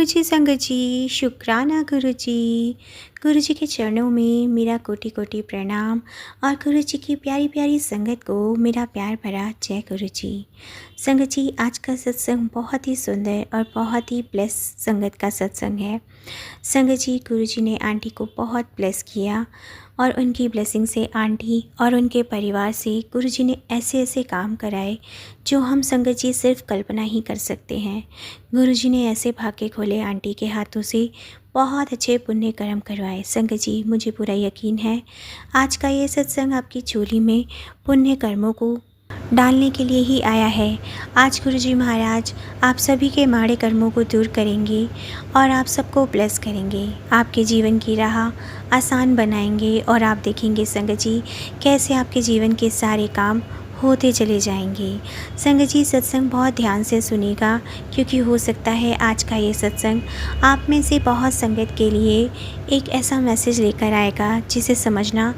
जी संगत जी, शुक्राना गुरु जी के चरणों में मेरा कोटि कोटि प्रणाम। और गुरु जी की प्यारी प्यारी संगत को मेरा प्यार भरा जय गुरु जी। संगत जी, आज का सत्संग बहुत ही सुंदर और बहुत ही ब्लेस संगत का सत्संग है। संगत जी, गुरु जी ने आंटी को बहुत ब्लेस किया और उनकी ब्लेसिंग से आंटी और उनके परिवार से गुरु जी ने ऐसे ऐसे काम कराए जो हम संगत जी सिर्फ कल्पना ही कर सकते हैं। गुरु जी ने ऐसे भाग्य खोले आंटी के हाथों से, बहुत अच्छे पुण्य कर्म करवाए। संगत जी, मुझे पूरा यकीन है आज का ये सत्संग आपकी झोली में पुण्य कर्मों को डालने के लिए ही आया है। आज गुरुजी महाराज आप सभी के माड़े कर्मों को दूर करेंगे और आप सबको ब्लेस करेंगे, आपके जीवन की राह आसान बनाएंगे और आप देखेंगे संगत जी कैसे आपके जीवन के सारे काम होते चले जाएंगे। संगत जी, सत्संग बहुत ध्यान से सुनिएगा क्योंकि हो सकता है आज का ये सत्संग आप में से बहुत संगत के लिए एक ऐसा मैसेज लेकर आएगा जिसे समझना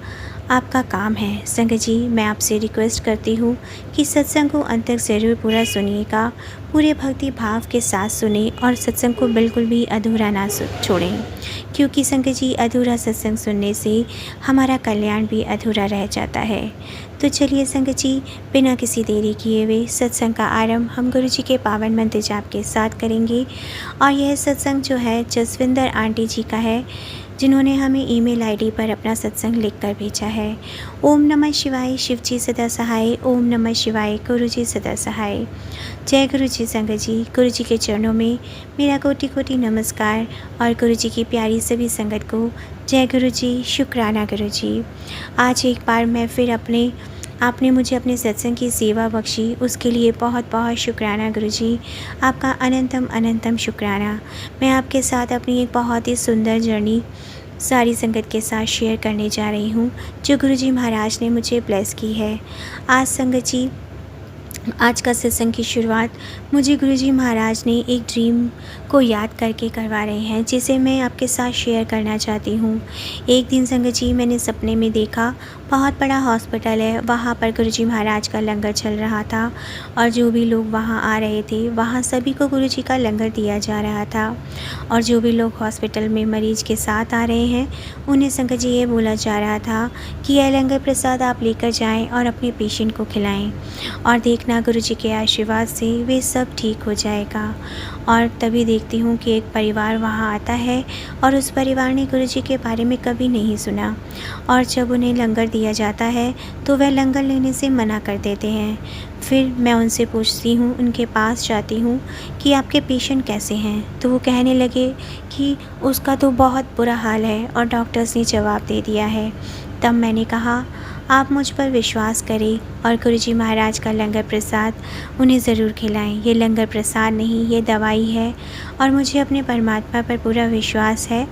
आपका काम है। संगत जी, मैं आपसे रिक्वेस्ट करती हूँ कि सत्संग को अंत तक ज़रूर पूरा सुनिएगा, पूरे भक्ति भाव के साथ सुने और सत्संग को बिल्कुल भी अधूरा ना छोड़ें, क्योंकि संगत जी अधूरा सत्संग सुनने से हमारा कल्याण भी अधूरा रह जाता है। तो चलिए संगत जी, बिना किसी देरी किए हुए सत्संग का आरंभ हम गुरु जी के पावन मंत्र जाप के साथ करेंगे। और यह सत्संग जो है जसविंदर आंटी जी का है, जिन्होंने हमें ईमेल आईडी पर अपना सत्संग लिखकर भेजा है। ओम नमः शिवाय, शिव जी सदा सहाय। ओम नमः शिवाय, गुरु जी सदा सहाय। जय गुरु जी संगत जी, गुरु जी के चरणों में मेरा कोटि कोटि नमस्कार और गुरु जी की प्यारी सभी संगत को जय गुरु जी, शुक्राना गुरु जी। आज एक बार मैं फिर आपने मुझे अपने सत्संग की सेवा बख्शी, उसके लिए बहुत बहुत शुक्राना गुरु जी, आपका अनंतम अनंतम शुक्राना। मैं आपके साथ अपनी एक बहुत ही सुंदर जर्नी सारी संगत के साथ शेयर करने जा रही हूँ जो गुरु जी महाराज ने मुझे ब्लेस की है। आज संगत जी, आज का सत्संग की शुरुआत मुझे गुरुजी महाराज ने एक ड्रीम को याद करके करवा रहे हैं, जिसे मैं आपके साथ शेयर करना चाहती हूँ। एक दिन संगत जी, मैंने सपने में देखा बहुत बड़ा हॉस्पिटल है, वहाँ पर गुरुजी महाराज का लंगर चल रहा था और जो भी लोग वहाँ आ रहे थे वहाँ सभी को गुरुजी का लंगर दिया जा रहा था। और जो भी लोग हॉस्पिटल में मरीज के साथ आ रहे हैं उन्हें संगत जी ये बोला जा रहा था कि यह लंगर प्रसाद आप लेकर जाएं और अपने पेशेंट को खिलाएं और देखना गुरु जी के आशीर्वाद से वे सब ठीक हो जाएगा। और तभी देखती हूँ कि एक परिवार वहाँ आता है और उस परिवार ने गुरु जी के बारे में कभी नहीं सुना और जब उन्हें लंगर दिया जाता है तो वह लंगर लेने से मना कर देते हैं। फिर मैं उनसे पूछती हूँ, उनके पास जाती हूँ कि आपके पेशेंट कैसे हैं, तो वो कहने लगे कि उसका तो बहुत बुरा हाल है और डॉक्टर्स ने जवाब दे दिया है। तब मैंने कहा, आप मुझ पर विश्वास करें और गुरुजी महाराज का लंगर प्रसाद उन्हें ज़रूर खिलाएं। ये लंगर प्रसाद नहीं, ये दवाई है और मुझे अपने परमात्मा पर पूरा विश्वास है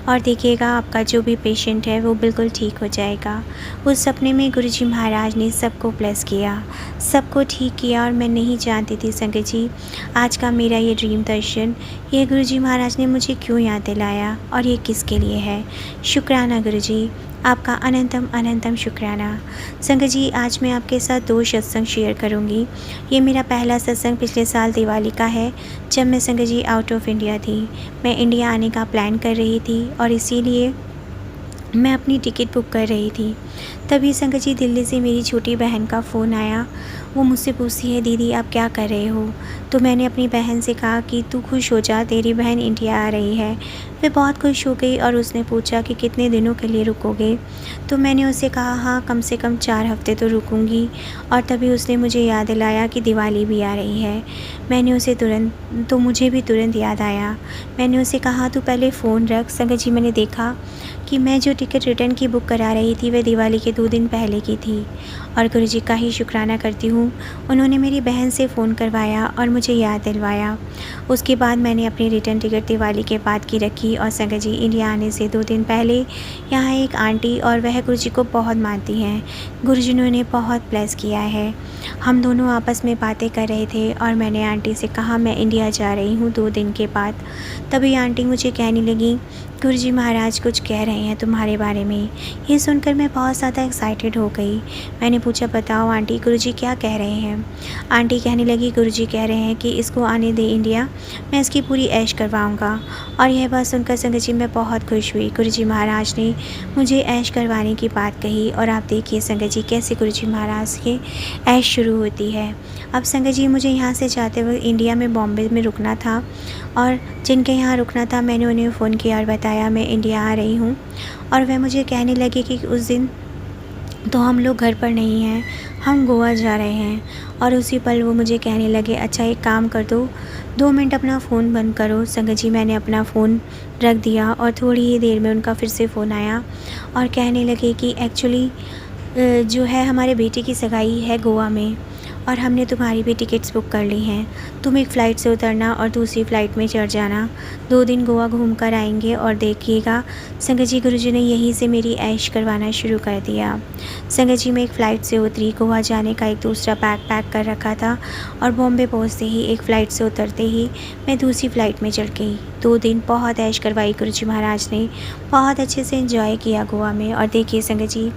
और देखिएगा आपका जो भी पेशेंट है वो बिल्कुल ठीक हो जाएगा। उस सपने में गुरुजी महाराज ने सबको ब्लेस किया, सबको ठीक किया और मैं नहीं जानती थी संगत जी आज का मेरा ये ड्रीम दर्शन, ये गुरुजी महाराज ने मुझे क्यों याद दिलाया और ये किसके लिए है। शुक्राना गुरुजी, आपका अनंतम अनंतम शुक्राना। संगत जी, आज मैं आपके साथ 2 सत्संग शेयर करूंगी। ये मेरा पहला सत्संग पिछले साल दिवाली का है, जब मैं संगत जी आउट ऑफ इंडिया थी। मैं इंडिया आने का प्लान कर रही थी और इसीलिए मैं अपनी टिकट बुक कर रही थी। तभी संगत जी दिल्ली से मेरी छोटी बहन का फ़ोन आया। वो मुझसे पूछती है, दीदी आप क्या कर रहे हो। तो मैंने अपनी बहन से कहा कि तू खुश हो जा, तेरी बहन इंडिया आ रही है। वे बहुत खुश हो गई और उसने पूछा कि कितने दिनों के लिए रुकोगे। तो मैंने उससे कहा हाँ, कम से कम 4 हफ्ते तो रुकूंगी। और तभी उसने मुझे याद दिलाया कि दिवाली भी आ रही है। मुझे भी तुरंत याद आया। मैंने उसे कहा तू पहले फ़ोन रख। संगत जी, मैंने देखा कि मैं जो टिकट रिटर्न की बुक करा रही थी वह दिवाली के 2 दिन पहले की थी और गुरु जी का ही शुक्राना करती हूँ, उन्होंने मेरी बहन से फ़ोन करवाया और मुझे याद दिलवाया। उसके बाद मैंने अपनी रिटर्न टिकट दिवाली के बाद की रखी और संगत जी इंडिया आने से 2 दिन पहले यहाँ एक आंटी और वह गुरु जी को बहुत मानती हैं। गुरु जी ने उन्हें बहुत ब्लेस किया है। हम दोनों आपस में बातें कर रहे थे और मैंने आंटी से कहा मैं इंडिया जा रही हूँ 2 दिन के बाद। तभी आंटी मुझे कहने लगी गुरुजी महाराज कुछ कह रहे हैं तुम्हारे बारे में। ये सुनकर मैं बहुत ज़्यादा एक्साइटेड हो गई। मैंने पूछा, बताओ आंटी, गुरुजी क्या कह रहे हैं? आंटी कहने लगी, गुरुजी कह रहे हैं कि इसको आने दे इंडिया, मैं इसकी पूरी ऐश करवाऊँगा। और यह बात सुनकर संगत जी मैं बहुत खुश हुई। गुरुजी महाराज ने मुझे ऐश करवाने की बात कही और आप देखिए संगत जी कैसे गुरुजी महाराज की ऐश शुरू होती है। अब संगत जी मुझे यहाँ से जाते वक्त इंडिया में बॉम्बे में रुकना था और जिनके यहाँ रुकना था मैंने उन्हें फ़ोन किया और बताया मैं इंडिया आ रही हूँ। और वह मुझे कहने लगे कि उस दिन तो हम लोग घर पर नहीं हैं, हम गोवा जा रहे हैं। और उसी पल वो मुझे कहने लगे, अच्छा एक काम कर दो, 2 मिनट अपना फ़ोन बंद करो। संगत जी मैंने अपना फ़ोन रख दिया और थोड़ी ही देर में उनका फिर से फ़ोन आया और कहने लगे कि एक्चुअली जो है हमारे बेटे की सगाई है गोवा में और हमने तुम्हारी भी टिकट्स बुक कर ली हैं। तुम एक फ़्लाइट से उतरना और दूसरी फ़्लाइट में चढ़ जाना। 2 दिन गोवा घूम कर आएंगे और देखिएगा। संगत जी गुरुजी ने यहीं से मेरी ऐश करवाना शुरू कर दिया। संगत जी मैं एक फ़्लाइट से उतरी, गोवा जाने का एक दूसरा बैग पैक कर रखा था और बॉम्बे पहुँचते ही एक फ़्लाइट से उतरते ही मैं दूसरी फ़्लाइट में चढ़ गई। 2 दिन बहुत ऐश करवाई गुरुजी महाराज ने, बहुत अच्छे से एंजॉय किया गोवा में। और देखिए संगत जी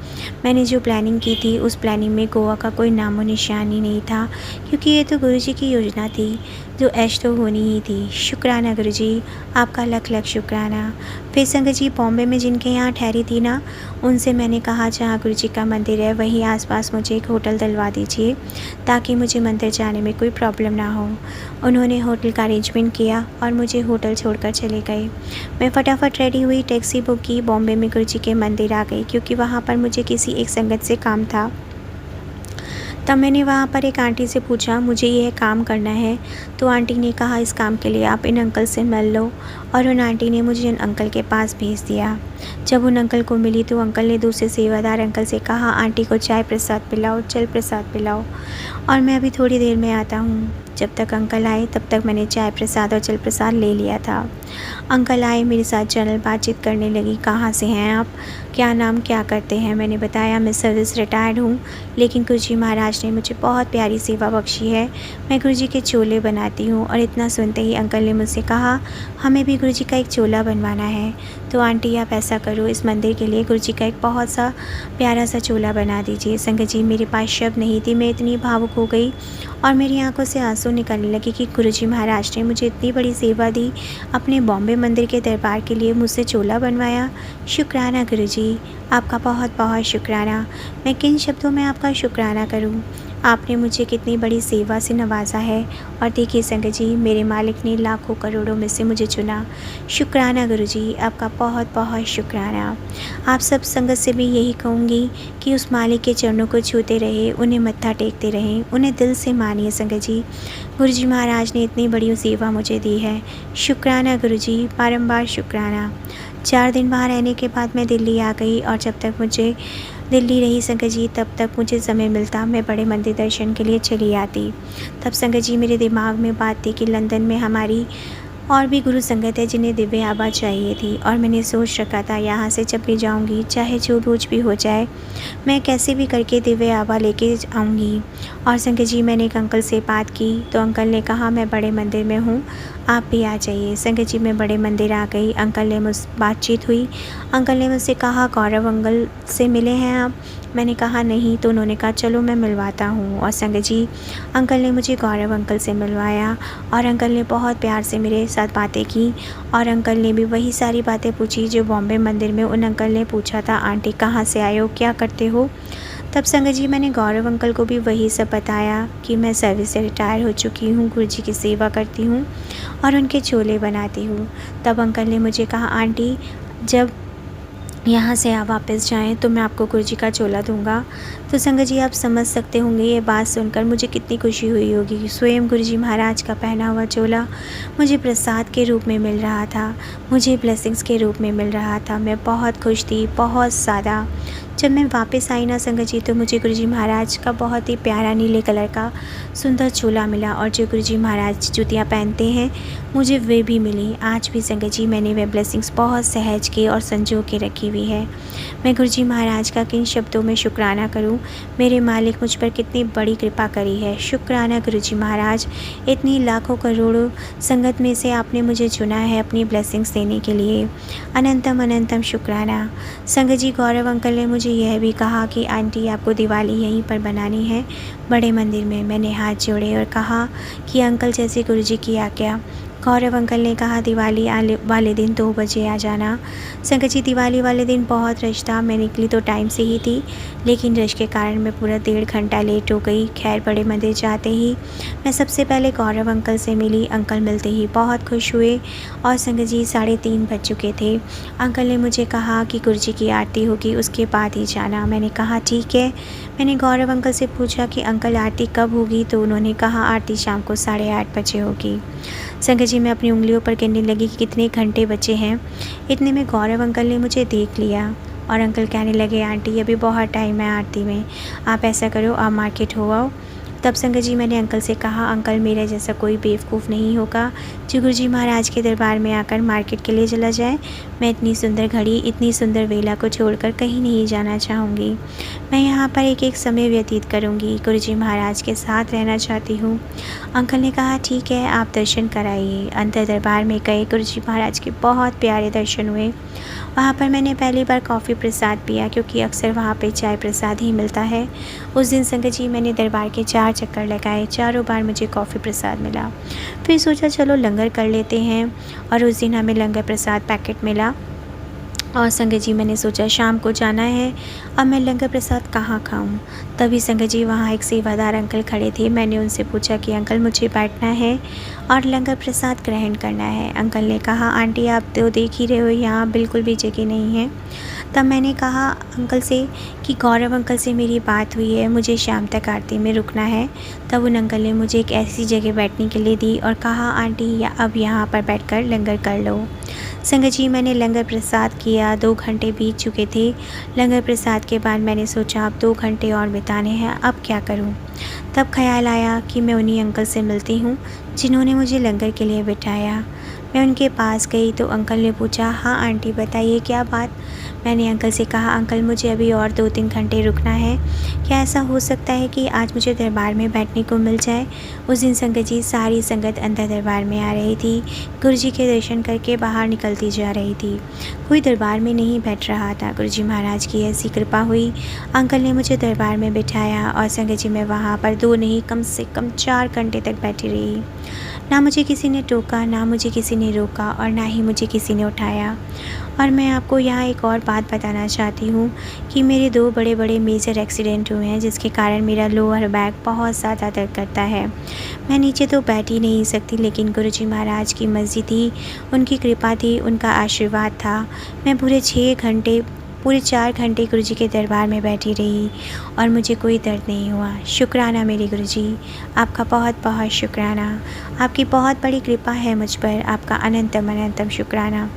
मैंने जो प्लानिंग की थी उस प्लानिंग में गोवा का कोई नामो निशान ही नहीं था, क्योंकि ये तो गुरुजी की योजना थी, जो ऐश तो होनी ही थी। शुक्राना गुरुजी, आपका लख लख शुक्राना। फिर संगत जी बॉम्बे में जिनके यहाँ ठहरी थी ना, उनसे मैंने कहा जहाँ गुरुजी का मंदिर है वहीं आसपास मुझे एक होटल दिलवा दीजिए ताकि मुझे मंदिर जाने में कोई प्रॉब्लम ना हो। उन्होंने होटल का अरेंजमेंट किया और मुझे होटल छोड़कर चले गए। मैं फटाफट रेडी हुई, टैक्सी बुक की, बॉम्बे में गुरुजी के मंदिर आ गई क्योंकि वहाँ पर मुझे किसी एक संगत से काम था। तब मैंने वहाँ पर एक आंटी से पूछा मुझे यह काम करना है, तो आंटी ने कहा इस काम के लिए आप इन अंकल से मिल लो। और उन आंटी ने मुझे उन अंकल के पास भेज दिया। जब उन अंकल को मिली तो अंकल ने दूसरे सेवादार अंकल से कहा आंटी को चाय प्रसाद पिलाओ, जल प्रसाद पिलाओ और मैं अभी थोड़ी देर में आता हूँ। जब तक अंकल आए तब तक मैंने चाय प्रसाद और जल प्रसाद ले लिया था। अंकल आए, मेरे साथ जनरल बातचीत करने लगी, कहाँ से हैं आप, क्या नाम, क्या करते हैं। मैंने बताया मैं सर्विस रिटायर्ड हूँ, लेकिन गुरुजी महाराज ने मुझे बहुत प्यारी सेवा बख्शी है, मैं गुरुजी के चोले बनाती हूँ। और इतना सुनते ही अंकल ने मुझसे कहा हमें भी गुरुजी का एक चोला बनवाना है, तो आंटी आप ऐसा करो इस मंदिर के लिए गुरुजी का एक बहुत सा प्यारा सा चोला बना दीजिए। संगत जी मेरे पास शब्द नहीं थी, मैं इतनी भावुक हो गई और मेरी आंखों से आंसू निकलने लगे कि गुरुजी महाराज ने मुझे इतनी बड़ी सेवा दी, अपने बॉम्बे मंदिर के दरबार के लिए मुझसे चोला बनवाया। शुक्राना गुरुजी, आपका बहुत बहुत शुक्राना। मैं किन शब्दों में आपका शुक्राना करूं? आपने मुझे कितनी बड़ी सेवा से नवाजा है। और देखिए संगत जी मेरे मालिक ने लाखों करोड़ों में से मुझे चुना। शुक्राना गुरुजी, आपका बहुत बहुत शुक्राना। आप सब संगत से भी यही कहूँगी कि उस मालिक के चरणों को छूते रहे, उन्हें मत्था टेकते रहें, उन्हें दिल से मानिए। संगत जी गुरुजी महाराज ने इतनी बड़ी सेवा मुझे दी है। शुक्राना गुरुजी, बारंबार शुक्राना। 4 दिन वहाँ रहने के बाद मैं दिल्ली आ गई और जब तक मुझे दिल्ली रही संगत जी तब तक मुझे समय मिलता मैं बड़े मंदिर दर्शन के लिए चली आती। तब संगत जी मेरे दिमाग में बात थी कि लंदन में हमारी और भी गुरु संगत है जिन्हें दिव्य आभा चाहिए थी और मैंने सोच रखा था यहाँ से जब भी जाऊँगी चाहे जो कुछ भी हो जाए मैं कैसे भी करके दिव्य आभा लेके आऊँगी। और संगत जी मैंने एक अंकल से बात की तो अंकल ने कहा मैं बड़े मंदिर में हूँ, आप भी आ जाइए। संगत जी मैं बड़े मंदिर आ गई। अंकल ने मुझसे बातचीत हुई। अंकल ने मुझसे कहा गौरव अंकल से मिले हैं आप? मैंने कहा नहीं, तो उन्होंने कहा चलो मैं मिलवाता हूँ। और संगत जी अंकल ने मुझे गौरव अंकल से मिलवाया और अंकल ने बहुत प्यार से मेरे साथ बातें की और अंकल ने भी वही सारी बातें पूछी जो बॉम्बे मंदिर में उन अंकल ने पूछा था, आंटी कहाँ से आए हो, क्या करते हो। तब संगत जी मैंने गौरव अंकल को भी वही सब बताया कि मैं सर्विस से रिटायर हो चुकी हूँ, गुरुजी की सेवा करती हूँ और उनके चोले बनाती हूँ। तब अंकल ने मुझे कहा आंटी जब यहाँ से आप वापस जाएं तो मैं आपको गुरुजी का चोला दूंगा। तो संगत जी आप समझ सकते होंगे ये बात सुनकर मुझे कितनी खुशी हुई होगी। स्वयं गुरुजी महाराज का पहना हुआ चोला मुझे प्रसाद के रूप में मिल रहा था, मुझे ब्लेसिंग्स के रूप में मिल रहा था। मैं बहुत खुश थी, बहुत ज़्यादा। जब मैं वापस आई ना संगत जी तो मुझे गुरुजी महाराज का बहुत ही प्यारा नीले कलर का सुंदर चोला मिला और जो गुरुजी महाराज जूतियाँ पहनते हैं मुझे वे भी मिली। आज भी संगत जी मैंने वे ब्लेसिंग्स बहुत सहज के और संजो के रखी हुई है। मैं गुरुजी महाराज का किन शब्दों में शुक्राना करूं, मेरे मालिक मुझ पर कितनी बड़ी कृपा करी है। शुक्राना गुरुजी महाराज, इतनी लाखों करोड़ों संगत में से आपने मुझे चुना है अपनी ब्लेसिंग्स देने के लिए। अनंतम अनंतम शुक्राना। संगत जी गौरव अंकल ने मुझे मुझे यह भी कहा कि आंटी आपको दिवाली यहीं पर बनानी है, बड़े मंदिर में। मैंने हाथ जोड़े और कहा कि अंकल जैसे गुरुजी की आज्ञा। गौरव अंकल ने कहा दिवाली वाले दिन 2 बजे आ जाना। संगत जी दिवाली वाले दिन बहुत रश था। मैं निकली तो टाइम से ही थी, लेकिन रश के कारण मैं पूरा 1.5 घंटा लेट हो गई। खैर बड़े मंदिर जाते ही मैं सबसे पहले गौरव अंकल से मिली। अंकल मिलते ही बहुत खुश हुए और संगत जी 3:30 बज चुके थे। अंकल ने मुझे कहा कि गुरुजी की आरती होगी, उसके बाद ही जाना। मैंने कहा ठीक है। मैंने गौरव अंकल से पूछा कि अंकल आरती कब होगी, तो उन्होंने कहा आरती शाम को 8:30 बजे होगी। संगत जी मैं अपनी उंगलियों पर गिनने लगी कि कितने घंटे बचे हैं। इतने में गौरव अंकल ने मुझे देख लिया और अंकल कहने लगे आंटी अभी बहुत टाइम है आरती में, आप ऐसा करो आप मार्केट हो आओ। तब संगत जी मैंने अंकल से कहा अंकल मेरे जैसा कोई बेवकूफ़ नहीं होगा जो गुरुजी महाराज के दरबार में आकर मार्केट के लिए चला जाए। मैं इतनी सुंदर घड़ी, इतनी सुंदर वेला को छोड़कर कहीं नहीं जाना चाहूँगी। मैं यहाँ पर एक एक समय व्यतीत करूँगी, गुरुजी महाराज के साथ रहना चाहती हूँ। अंकल ने कहा ठीक है आप दर्शन कराइए। अंदर दरबार में गए, गुरुजी महाराज के बहुत प्यारे दर्शन हुए। वहाँ पर मैंने पहली बार कॉफ़ी प्रसाद पिया, क्योंकि अक्सर वहाँ पे चाय प्रसाद ही मिलता है। उस दिन संगत जी मैंने दरबार के 4 चक्कर लगाए, चारों बार मुझे कॉफ़ी प्रसाद मिला। फिर सोचा चलो लंगर कर लेते हैं, और उस दिन हमें लंगर प्रसाद पैकेट मिला। और संगत जी मैंने सोचा शाम को जाना है, अब मैं लंगर प्रसाद कहाँ खाऊं। तभी संगत जी वहाँ एक सेवादार अंकल खड़े थे। मैंने उनसे पूछा कि अंकल मुझे बैठना है और लंगर प्रसाद ग्रहण करना है। अंकल ने कहा आंटी आप तो देख ही रहे हो यहाँ बिल्कुल भी जगह नहीं है। तब मैंने कहा अंकल से कि गौरव अंकल से मेरी बात हुई है, मुझे शाम तक आरती में रुकना है। तब उन अंकल ने मुझे एक ऐसी जगह बैठने के लिए दी और कहा आंटी अब यहाँ पर बैठकर लंगर कर लो। संगत जी मैंने लंगर प्रसाद किया। 2 घंटे बीत चुके थे। लंगर प्रसाद के बाद मैंने सोचा अब 2 घंटे और बिताने हैं, अब क्या करूं। तब ख्याल आया कि मैं उन्हीं अंकल से मिलती हूं जिन्होंने मुझे लंगर के लिए बिठाया। मैं उनके पास गई तो अंकल ने पूछा हाँ आंटी बताइए क्या बात। मैंने अंकल से कहा अंकल मुझे अभी और 2-3 घंटे रुकना है, क्या ऐसा हो सकता है कि आज मुझे दरबार में बैठने को मिल जाए। उस दिन संगत जी सारी संगत अंदर दरबार में आ रही थी। गुरुजी के दर्शन करके बाहर निकलती जा रही थी। कोई दरबार में नहीं बैठ रहा था। गुरुजी महाराज की ऐसी कृपा हुई, अंकल ने मुझे दरबार में बिठाया और संगत जी मैं वहाँ पर 2 नहीं कम से कम 4 घंटे तक बैठी रही। ना मुझे किसी ने टोका, ना मुझे किसी ने रोका और ना ही मुझे किसी ने उठाया। और मैं आपको यहाँ एक और बात बताना चाहती हूँ कि मेरे 2 बड़े बड़े मेजर एक्सीडेंट हुए हैं, जिसके कारण मेरा लोअर बैक बहुत ज़्यादा दर्द करता है। मैं नीचे तो बैठ ही नहीं सकती, लेकिन गुरुजी महाराज की मर्ज़ी थी, उनकी कृपा थी, उनका आशीर्वाद था। मैं पूरे 4 घंटे गुरुजी के दरबार में बैठी रही और मुझे कोई दर्द नहीं हुआ। शुक्राना मेरे गुरुजी, आपका बहुत बहुत शुक्राना। आपकी बहुत बड़ी कृपा है मुझ पर, आपका अनंतम अनंतम शुक्राना।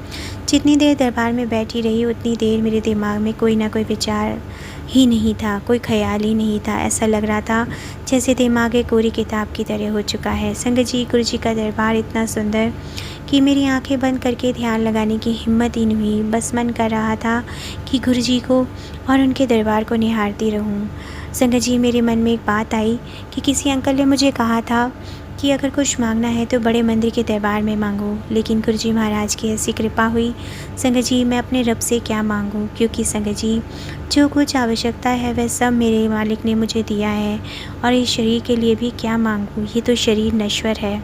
जितनी देर दरबार में बैठी रही उतनी देर मेरे दिमाग में कोई ना कोई विचार ही नहीं था, कोई ख्याल ही नहीं था। ऐसा लग रहा था जैसे दिमाग एक कोरी किताब की तरह हो चुका है। संगत जी गुरुजी का दरबार इतना सुंदर कि मेरी आंखें बंद करके ध्यान लगाने की हिम्मत ही नहीं हुई। बस मन कर रहा था कि गुरुजी को और उनके दरबार को निहारती रहूं। संगत जी मेरे मन में एक बात आई कि किसी अंकल ने मुझे कहा था कि अगर कुछ मांगना है तो बड़े मंदिर के दरबार में मांगो, लेकिन गुरुजी महाराज की ऐसी कृपा हुई। संगत जी मैं अपने रब से क्या मांगूं, क्योंकि संगत जी जो कुछ आवश्यकता है वह सब मेरे मालिक ने मुझे दिया है, और इस शरीर के लिए भी क्या मांगूं, ये तो शरीर नश्वर है।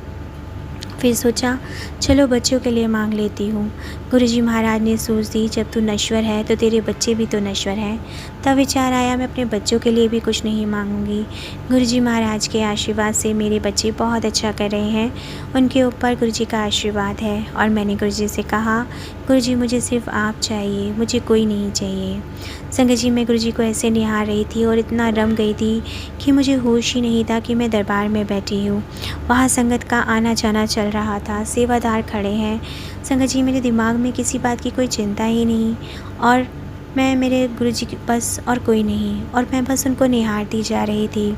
फिर सोचा चलो बच्चों के लिए मांग लेती हूँ। गुरुजी महाराज ने सोच दी जब तू नश्वर है तो तेरे बच्चे भी तो नश्वर हैं। तब विचार आया मैं अपने बच्चों के लिए भी कुछ नहीं मांगूंगी। गुरुजी महाराज के आशीर्वाद से मेरे बच्चे बहुत अच्छा कर रहे हैं, उनके ऊपर गुरुजी का आशीर्वाद है। और मैंने गुरुजी से कहा गुरुजी मुझे सिर्फ आप चाहिए, मुझे कोई नहीं चाहिए। संगत जी मैं गुरुजी को ऐसे निहार रही थी और इतना रम गई थी कि मुझे होश ही नहीं था कि मैं दरबार में बैठी हूँ। वहाँ संगत का आना जाना चल रहा था, सेवादार खड़े हैं। संगत जी मेरे दिमाग में किसी बात की कोई चिंता ही नहीं, और मैं मेरे गुरुजी के बस और कोई नहीं, और मैं बस उनको निहारती जा रही थी,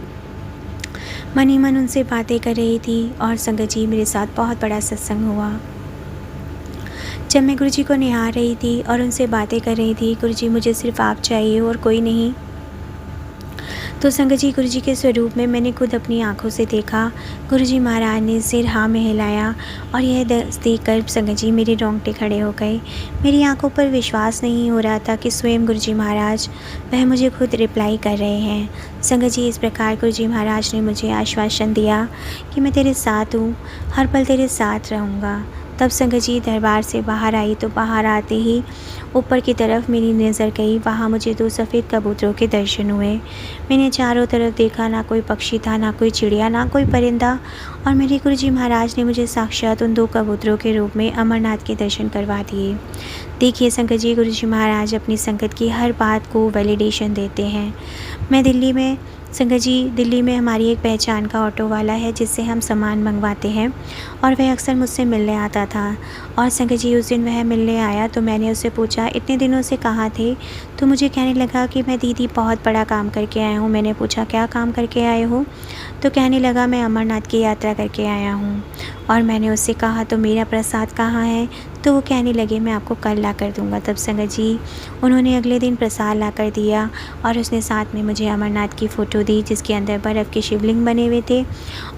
मन ही मन उनसे बातें कर रही थी। और संगत जी मेरे साथ बहुत बड़ा सत्संग हुआ। जब मैं गुरुजी को निहार रही थी और उनसे बातें कर रही थी, गुरुजी मुझे सिर्फ आप चाहिए और कोई नहीं, तो संगत जी, गुरुजी के स्वरूप में मैंने खुद अपनी आँखों से देखा। गुरुजी महाराज ने सिर हाँ में हिलाया और यह देखकर संगत जी मेरे रोंगटे खड़े हो गए। मेरी आँखों पर विश्वास नहीं हो रहा था कि स्वयं गुरुजी महाराज वह मुझे खुद रिप्लाई कर रहे हैं। संगत जी, इस प्रकार गुरुजी महाराज ने मुझे आश्वासन दिया कि मैं तेरे साथ हूँ, हर पल तेरे साथ रहूँगा। तब संगत जी दरबार से बाहर आई तो बाहर आते ही ऊपर की तरफ मेरी नज़र गई। वहाँ मुझे 2 सफ़ेद कबूतरों के दर्शन हुए। मैंने चारों तरफ देखा, ना कोई पक्षी था, ना कोई चिड़िया, ना कोई परिंदा, और मेरे गुरुजी महाराज ने मुझे साक्षात उन 2 कबूतरों के रूप में अमरनाथ के दर्शन करवा दिए। देखिए संगत जी, गुरुजी महाराज अपनी संगत की हर बात को वैलिडेशन देते हैं। मैं दिल्ली में हमारी एक पहचान का ऑटो वाला है जिससे हम सामान मंगवाते हैं, और वह अक्सर मुझसे मिलने आता था। और संगत जी, उस दिन वह मिलने आया तो मैंने उससे पूछा, इतने दिनों से कहाँ थे? तो मुझे कहने लगा कि मैं दीदी बहुत बड़ा काम करके आया हूँ। मैंने पूछा, क्या काम करके आए हो? तो कहने लगा, मैं अमरनाथ की यात्रा करके आया हूँ। और मैंने उससे कहा, तो मेरा प्रसाद कहाँ है? तो वो कहने लगे, मैं आपको कल ला कर दूँगा। तब संगत जी, उन्होंने अगले दिन प्रसाद ला कर दिया और उसने साथ में मुझे अमरनाथ की फ़ोटो दी जिसके अंदर बर्फ़ के शिवलिंग बने हुए थे,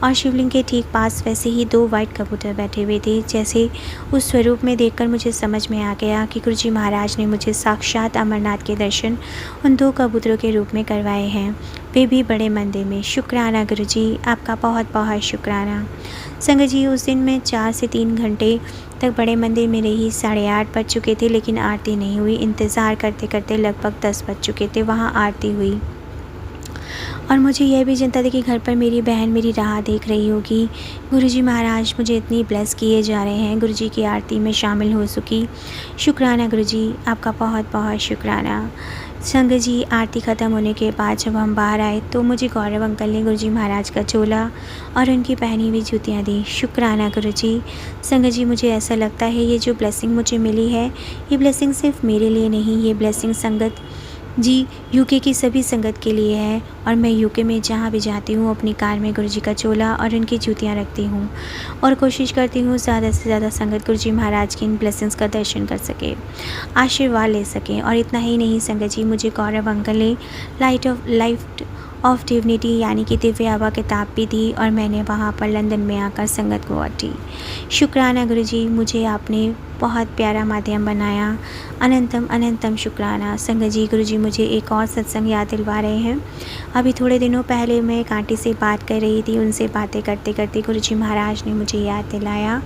और शिवलिंग के ठीक पास वैसे ही 2 वाइट कबूतर बैठे हुए थे। जैसे उस स्वरूप में देखकर मुझे समझ में आ गया कि गुरुजी महाराज ने मुझे साक्षात अमरनाथ के दर्शन उन 2 कबूतरों के रूप में करवाए हैं, वे भी बड़े मंदिर में। शुक्राना गुरुजी, आपका बहुत बहुत शुक्राना। संगत जी, उस दिन मैं 4 से 3 घंटे तक बड़े मंदिर में रही। 8:30 बज चुके थे लेकिन आरती नहीं हुई। इंतज़ार करते करते लगभग 10 बज चुके थे। वहाँ आरती हुई और मुझे यह भी चिंता थी कि घर पर मेरी बहन मेरी राह देख रही होगी। गुरुजी महाराज मुझे इतनी ब्लेस किए जा रहे हैं, गुरुजी की आरती में शामिल हो चुकी। शुक्राना गुरुजी, आपका बहुत बहुत शुक्राना। संगत जी, आरती ख़त्म होने के बाद जब हम बाहर आए तो मुझे गौरव अंकल ने गुरुजी महाराज का चोला और उनकी पहनी हुई जूतियाँ दी। शुक्राना गुरुजी। संगत जी, मुझे ऐसा लगता है ये जो ब्लेसिंग मुझे मिली है, ये ब्लेसिंग सिर्फ मेरे लिए नहीं, ये ब्लेसिंग संगत जी यूके की सभी संगत के लिए है। और मैं यूके में जहाँ भी जाती हूँ अपनी कार में गुरुजी का चोला और उनकी जूतियाँ रखती हूँ और कोशिश करती हूँ ज़्यादा से ज़्यादा संगत गुरुजी महाराज की इन ब्लेसिंग्स का दर्शन कर सके, आशीर्वाद ले सकें। और इतना ही नहीं संगत जी, मुझे गौरव अंकल ने लाइफ ऑफ डिविनिटी यानी कि दिव्य आभा किताब भी दी और मैंने वहाँ पर लंदन में आकर संगत को बांटी। शुक्राना गुरुजी, मुझे आपने बहुत प्यारा माध्यम बनाया। अनंतम अनंतम शुक्राना। संगत जी, गुरुजी मुझे एक और सत्संग याद दिलवा रहे हैं। अभी थोड़े दिनों पहले मैं एक आंटी से बात कर रही थी, उनसे बातें करते करते गुरुजी महाराज ने मुझे याद दिलाया।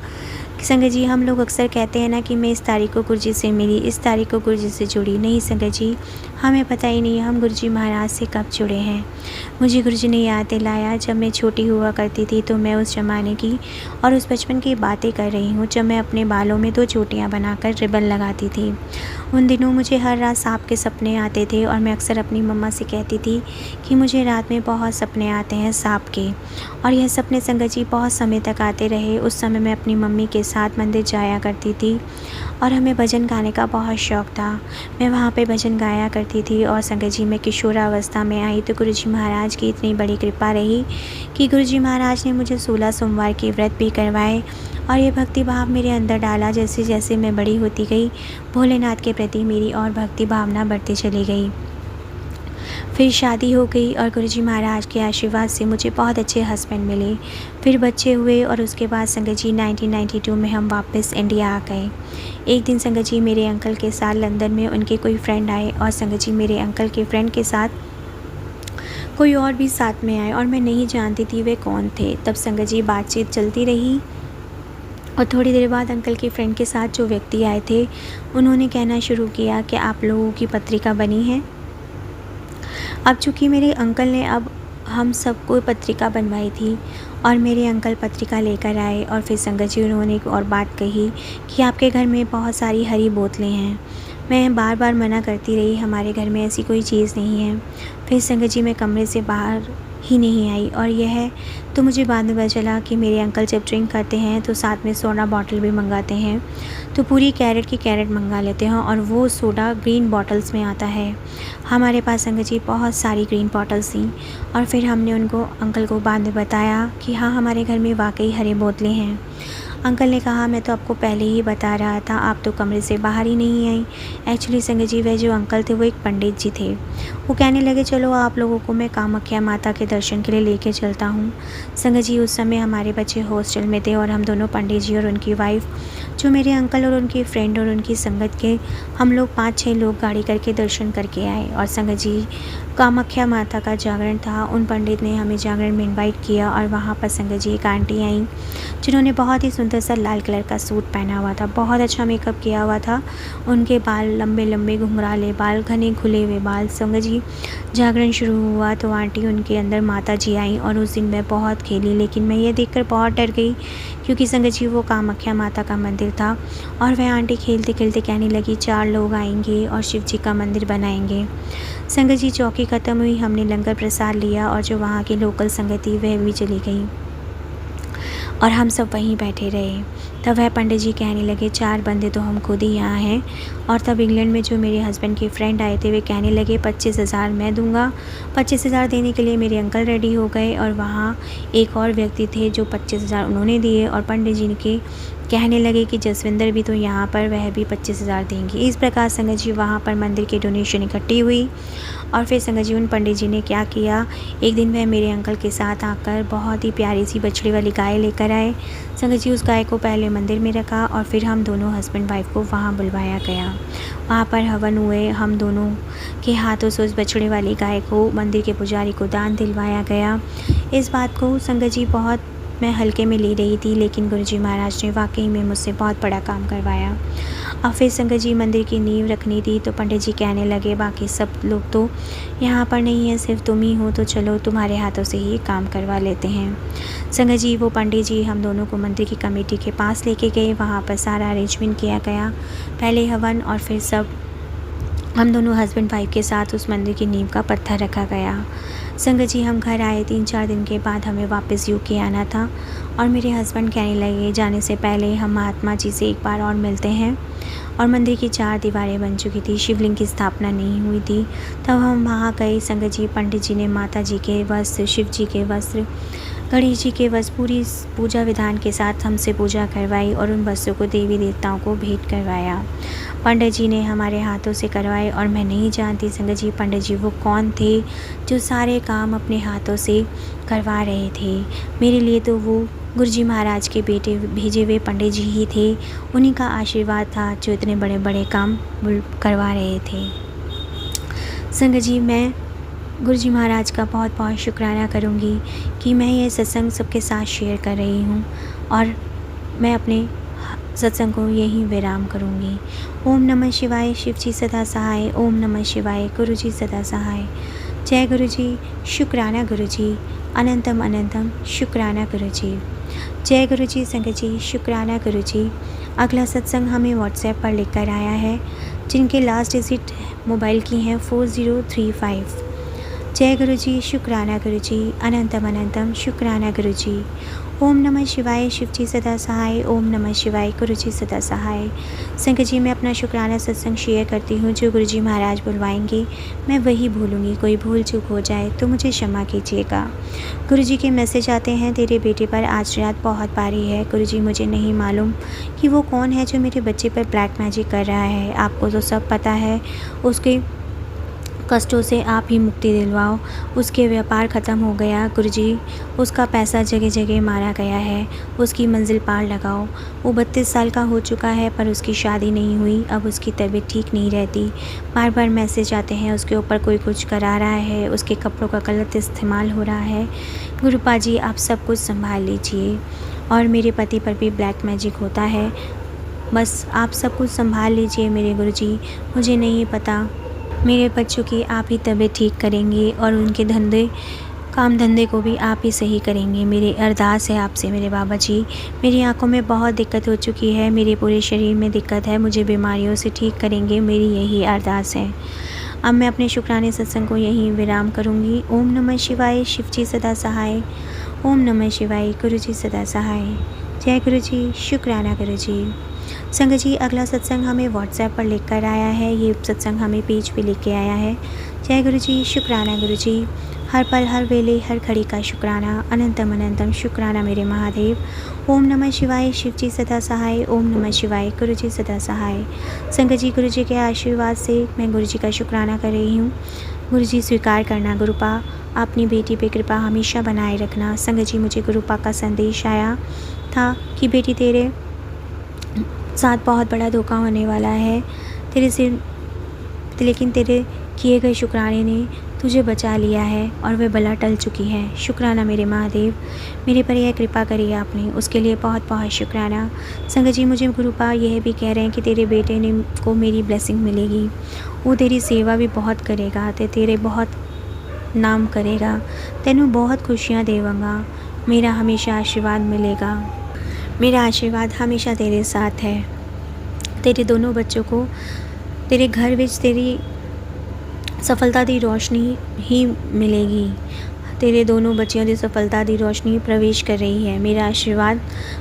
संगत जी, हम लोग अक्सर कहते हैं ना कि मैं इस तारीख को गुरुजी से मिली, इस तारीख को गुरुजी से जुड़ी। नहीं संगत जी, हमें पता ही नहीं हम गुरुजी महाराज से कब जुड़े हैं। मुझे गुरुजी ने याद दिलाया, जब मैं छोटी हुआ करती थी तो मैं उस ज़माने की और उस बचपन की बातें कर रही हूँ जब मैं अपने बालों में 2 चोटियाँ बनाकर रिबन लगाती थी। उन दिनों मुझे हर रात सांप के सपने आते थे और मैं अक्सर अपनी मम्मा से कहती थी कि मुझे रात में बहुत सपने आते हैं सांप के। और यह सपने संगत जी बहुत समय तक आते रहे। उस समय मैं अपनी मम्मी के साथ मंदिर जाया करती थी और हमें भजन गाने का बहुत शौक़ था। मैं वहाँ पे भजन गाया करती थी। और संगत जी, मैं किशोरावस्था में आई तो गुरुजी महाराज की इतनी बड़ी कृपा रही कि गुरुजी महाराज ने मुझे 16 सोमवार के व्रत भी करवाए और ये भक्ति भाव मेरे अंदर डाला। जैसे जैसे मैं बड़ी होती गई, भोलेनाथ के प्रति मेरी और भक्ति भावना बढ़ती चली गई। फिर शादी हो गई और गुरुजी महाराज के आशीर्वाद से मुझे बहुत अच्छे हस्बैंड मिले। फिर बच्चे हुए और उसके बाद संगत जी 1992 में हम वापस इंडिया आ गए। एक दिन संगत जी मेरे अंकल के साथ लंदन में उनके कोई फ्रेंड आए और संगत जी मेरे अंकल के फ्रेंड के साथ कोई और भी साथ में आए और मैं नहीं जानती थी वे कौन थे। तब संगत जी बातचीत चलती रही और थोड़ी देर बाद अंकल के फ्रेंड के साथ जो व्यक्ति आए थे उन्होंने कहना शुरू किया कि आप लोगों की पत्रिका बनी है। अब चूँकि मेरे अंकल ने अब हम सबको पत्रिका बनवाई थी और मेरे अंकल पत्रिका लेकर आए और फिर संगत जी उन्होंने एक और बात कही कि आपके घर में बहुत सारी हरी बोतलें हैं। मैं बार बार मना करती रही, हमारे घर में ऐसी कोई चीज़ नहीं है। फिर संगत जी मैं कमरे से बाहर ही नहीं आई और यह तो मुझे बाद में पता चला कि मेरे अंकल जब ड्रिंक करते हैं तो साथ में सोडा बॉटल भी मंगाते हैं, तो पूरी कैरेट की कैरेट मंगा लेते हैं और वो सोडा ग्रीन बॉटल्स में आता है। हमारे पास संगत जी बहुत सारी ग्रीन बॉटल्स थी और फिर हमने उनको अंकल को बाद में बताया कि हाँ, हमारे घर में वाकई हरी बोतलें हैं। अंकल ने कहा, मैं तो आपको पहले ही बता रहा था, आप तो कमरे से बाहर ही नहीं आई। एक्चुअली संगत जी, वह जो अंकल थे वो एक पंडित जी थे। वो कहने लगे, चलो आप लोगों को मैं कामाख्या माता के दर्शन के लिए लेके चलता हूँ। संगत जी, उस समय हमारे बच्चे हॉस्टल में थे और हम दोनों पंडित जी और उनकी वाइफ, जो मेरे अंकल और उनकी फ्रेंड और उनकी संगत के, हम लोग 5-6 लोग गाड़ी करके दर्शन करके आए। और संगत जी, कामाख्या माता का जागरण था। उन पंडित ने हमें जागरण में इनवाइट किया और वहाँ पर संगत जी एक आंटी आई, जिन्होंने बहुत ही सुंदर सा लाल कलर का सूट पहना हुआ था, बहुत अच्छा मेकअप किया हुआ था। उनके बाल लंबे लंबे घुंघराले बाल, घने खुले हुए बाल। संगत जी, जागरण शुरू हुआ तो आंटी उनके अंदर माता जी आई और उस दिन मैं बहुत खेली, लेकिन मैं ये देखकर बहुत डर गई, क्योंकि संगत जी वो कामाख्या माता का मंदिर था। और वह आंटी खेलते खेलते कहने लगी, 4 लोग आएंगे और शिव जी का मंदिर बनाएंगे। संगत जी, चौकी ख़त्म हुई, हमने लंगर प्रसाद लिया और जो वहाँ की लोकल संगत थी वह भी चली गई और हम सब वहीं बैठे रहे। तब वह पंडित जी कहने लगे, 4 बंदे तो हम खुद ही यहाँ हैं। और तब इंग्लैंड में जो मेरे हस्बैंड के फ्रेंड आए थे वे कहने लगे, 25,000 मैं दूंगा। 25,000 देने के लिए मेरे अंकल रेडी हो गए और वहाँ एक और व्यक्ति थे जो 25,000 उन्होंने दिए और पंडित जी के कहने लगे कि जसविंदर भी तो यहाँ पर, वह भी 25,000 देंगी। इस प्रकार संगत जी वहाँ पर मंदिर की डोनेशन इकट्ठी हुई। और फिर संगत जी, उन पंडित जी ने क्या किया, एक दिन वह मेरे अंकल के साथ आकर बहुत ही प्यारी सी बछड़ी वाली गाय लेकर आए। संगत जी, उस गाय को पहले मंदिर में रखा और फिर हम दोनों हस्बैंड वाइफ को वहाँ बुलवाया गया। वहाँ पर हवन हुए, हम दोनों के हाथों से उस बछड़े वाली गाय को मंदिर के पुजारी को दान दिलवाया गया। इस बात को संगत जी बहुत मैं हल्के में ले रही थी, लेकिन गुरुजी महाराज ने वाकई में मुझसे बहुत बड़ा काम करवाया। और फिर संगत जी, मंदिर की नींव रखनी थी तो पंडित जी कहने लगे, बाकी सब लोग तो यहाँ पर नहीं है, सिर्फ तुम ही हो, तो चलो तुम्हारे हाथों से ही काम करवा लेते हैं। संगत जी, वो पंडित जी हम दोनों को मंदिर की कमेटी के पास लेके गए। वहाँ पर सारा अरेंजमेंट किया गया, पहले हवन और फिर सब हम दोनों हस्बैंड वाइफ के साथ उस मंदिर की नींव का पत्थर रखा गया। संगत जी, हम घर आए, 3-4 दिन के बाद हमें वापस यूके आना था और मेरे हस्बैंड कहने लगे, जाने से पहले हम महात्मा जी से एक बार और मिलते हैं। और मंदिर की 4 दीवारें बन चुकी थी, शिवलिंग की स्थापना नहीं हुई थी। तब हम वहाँ गए। संगत जी, पंडित जी ने माता जी के वस्त्र, शिव जी के वस्त्र, गणेश जी के वस्त्र, पूरी पूजा विधान के साथ हमसे पूजा करवाई और उन वस्त्रों को देवी देवताओं को भेंट करवाया। पंडित जी ने हमारे हाथों से करवाए और मैं नहीं जानती संगत जी, पंडित जी वो कौन थे जो सारे काम अपने हाथों से करवा रहे थे। मेरे लिए तो वो गुरुजी महाराज के बेटे भेजे हुए पंडित जी ही थे। उन्हीं का आशीर्वाद था जो इतने बड़े बड़े काम करवा रहे थे। संगत जी, मैं गुरुजी महाराज का बहुत बहुत शुक्राना करूँगी कि मैं ये सत्संग सबके साथ शेयर कर रही हूँ और मैं अपने सत्संग को यहीं विराम करूँगी। ओम नमः शिवाय, शिव जी सदा सहाय। ओम नमः शिवाय, गुरु जी सदा सहाय। जय गुरु जी, शुक्राना गुरु जी, अनंतम अनंतम शुक्राना गुरु जी। जय गुरु जी। संगत जी, शुक्राना गुरु जी। अगला सत्संग हमें व्हाट्सएप पर लिखकर आया है, जिनके लास्ट डिजिट मोबाइल की हैं 4035। जय गुरु जी, शुक्राना गुरु जी, अनंतम अनंतम शुक्राना गुरु जी। ओम नमः शिवाय, शिव जी सदा सहाय। ओम नमः शिवाय, गुरु जी सदा सहाय। संगत जी, मैं अपना शुक्राना सत्संग शेयर करती हूँ जो गुरु जी महाराज बुलवाएंगे मैं वही भूलूँगी। कोई भूल चूक हो जाए तो मुझे क्षमा कीजिएगा। गुरु जी के मैसेज आते हैं, तेरे बेटे पर आज रात बहुत भारी है। गुरु जी, मुझे नहीं मालूम कि वो कौन है जो मेरे बच्चे पर ब्लैक मैजिक कर रहा है। आपको तो सब पता है, उसके कष्टों से आप ही मुक्ति दिलवाओ। उसके व्यापार ख़त्म हो गया गुरुजी, उसका पैसा जगह जगह मारा गया है, उसकी मंजिल पार लगाओ। वो 32 साल का हो चुका है पर उसकी शादी नहीं हुई। अब उसकी तबीयत ठीक नहीं रहती, बार बार मैसेज आते हैं उसके ऊपर कोई कुछ करा रहा है, उसके कपड़ों का गलत इस्तेमाल हो रहा है। गुरुपा जी, आप सब कुछ संभाल लीजिए। और मेरे पति पर भी ब्लैक मैजिक होता है, बस आप सब कुछ संभाल लीजिए मेरे गुरुजी। मुझे नहीं पता, मेरे बच्चों की आप ही तबीयत ठीक करेंगे और उनके काम धंधे को भी आप ही सही करेंगे। मेरी अरदास है आपसे मेरे बाबा जी। मेरी आंखों में बहुत दिक्कत हो चुकी है, मेरे पूरे शरीर में दिक्कत है, मुझे बीमारियों से ठीक करेंगे, मेरी यही अरदास है। अब मैं अपने शुक्राने सत्संग को यहीं विराम करूँगी। ओम नमः शिवाय, शिव जी सदा सहाय। ओम नमः शिवाय, गुरु जी सदा सहाय। जय गुरु जी, शुक्राना गुरु जी। संगत जी, अगला सत्संग हमें व्हाट्सएप पर लिख कर आया है। ये सत्संग हमें पेज पे लिख के आया है, जय गुरु जी, शुक्राना गुरु जी। हर पल हर वेले हर घड़ी का शुक्राना, अनंतम अनंतम शुक्राना मेरे महादेव। ओम नमः शिवाय, शिव जी सदा सहाय। ओम नमः शिवाय, गुरु जी सदा सहाय। संगत जी, गुरु जी के आशीर्वाद से मैं गुरु जी का शुक्राना कर रही हूँ। गुरु जी स्वीकार करना गुरुपा, अपनी बेटी पे कृपा हमेशा बनाए रखना। संगत जी, मुझे गुरुपा का संदेश आया था कि बेटी तेरे साथ बहुत बड़ा धोखा होने वाला है, तेरे से लेकिन तेरे किए गए शुक्राने ने तुझे बचा लिया है और वह बला टल चुकी है। शुक्राना मेरे महादेव, मेरे पर यह कृपा करी आपने, उसके लिए बहुत बहुत शुक्राना। संगत जी, मुझे गुरुपा यह भी कह रहे हैं कि तेरे बेटे ने को मेरी ब्लेसिंग मिलेगी, वो तेरी सेवा भी बहुत करेगा, तेरे बहुत नाम करेगा, तेनू बहुत खुशियाँ देवांगा, मेरा हमेशा आशीर्वाद मिलेगा। मेरा आशीर्वाद हमेशा तेरे साथ है। तेरे दोनों बच्चों को तेरे घर विच तेरी सफलता दी रोशनी ही मिलेगी। तेरे दोनों बच्चियों की सफलता दी रोशनी प्रवेश कर रही है। मेरा आशीर्वाद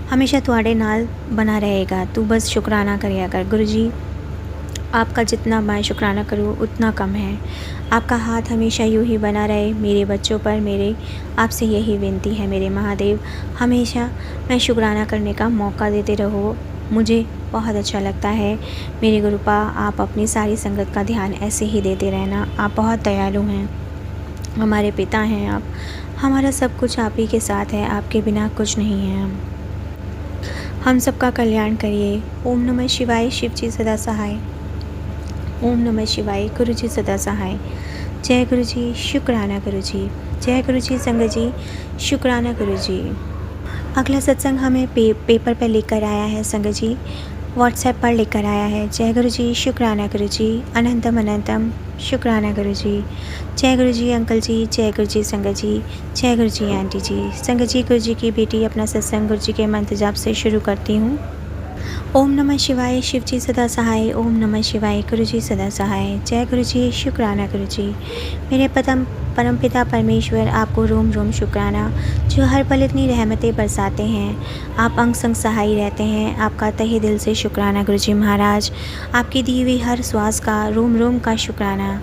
हमेशा तुहाडे नाल बना रहेगा। तू बस शुक्राना करिया कर। गुरु जी, आपका जितना मैं शुक्राना करूँ उतना कम है। आपका हाथ हमेशा यूँ ही बना रहे मेरे बच्चों पर। मेरे आपसे यही विनती है मेरे महादेव, हमेशा मैं शुक्राना करने का मौका देते रहो। मुझे बहुत अच्छा लगता है मेरे गुरुपा, आप अपनी सारी संगत का ध्यान ऐसे ही देते रहना। आप बहुत दयालु हैं, हमारे पिता हैं आप, हमारा सब कुछ आप ही के साथ है, आपके बिना कुछ नहीं है। हम सबका कल्याण करिए। ओम नमः शिवाय, शिव जी सदा सहाय। ओम नमः शिवाय, गुरु जी सदा सहाय। जय गुरु जी, शुक्राना गुरु जी। जय गुरु जी। संगत जी, शुक्राना गुरु जी। अगला सत्संग हमें पेपर पर लेकर आया है संगत जी, व्हाट्सएप पर लेकर आया है। जय गुरु जी, शुक्राना गुरु जी। अनंतम अनंतम शुक्राना गुरु जी। जय गुरु जी अंकल जी, जय गुरु जी संगत जी, जय गुरु जी आंटी जी। संगत जी, गुरु जी की बेटी अपना सत्संग गुरु जी के मंत्र जाप से शुरू करती हूँ। ओम नमः शिवाय, शिव जी सदा सहाय। ओम नमः शिवाय, गुरु जी सदा सहाय। जय गुरु जी, शुक्राना गुरु जी। मेरे परमपिता परमेश्वर, आपको रोम रोम शुक्राना, जो हर पल इतनी रहमतें बरसाते हैं। आप अंग संग सहाय रहते हैं। आपका तहे दिल से शुक्राना गुरु जी महाराज। आपकी दी हुई हर श्वास का रोम रोम का शुक्राना।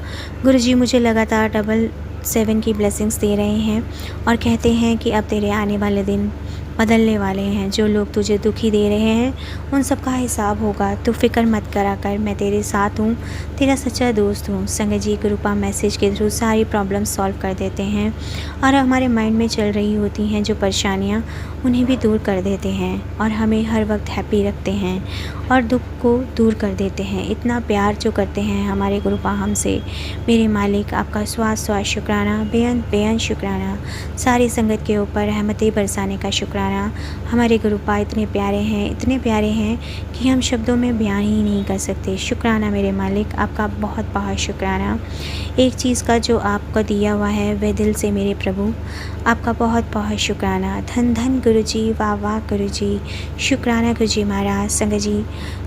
गुरु जी मुझे लगातार 777 की ब्लेसिंग्स दे रहे हैं और कहते हैं कि अब तेरे आने वाले दिन बदलने वाले हैं। जो लोग तुझे दुखी दे रहे हैं उन सब का हिसाब होगा। तू फिक्र मत करा कर, मैं तेरे साथ हूँ, तेरा सच्चा दोस्त हूँ। संगत जी, गुरुपा मैसेज के थ्रू सारी प्रॉब्लम सॉल्व कर देते हैं और हमारे माइंड में चल रही होती हैं जो परेशानियाँ, उन्हें भी दूर कर देते हैं और हमें हर वक्त हैप्पी रखते हैं और दुख को दूर कर देते हैं। इतना प्यार जो करते हैं हमारे गुरुपा हमसे, मेरे मालिक आपका स्वास्थ्य स्वास्थ्य शुक्राना, बेअंत बेअंत शुक्राना। सारी संगत के ऊपर रहमतें बरसाने का शुक्राना। हमारे गुरुपा इतने प्यारे हैं कि हम शब्दों में बयान ही नहीं कर सकते। शुक्राना मेरे मालिक, आपका बहुत बहुत शुक्राना। एक चीज़ का जो आपको दिया हुआ है वह दिल से मेरे प्रभु, आपका बहुत बहुत शुक्राना। धन धन गुरु जी, वाह वाह गुरु जी, शुक्राना गुरु जी महाराज। संगत जी,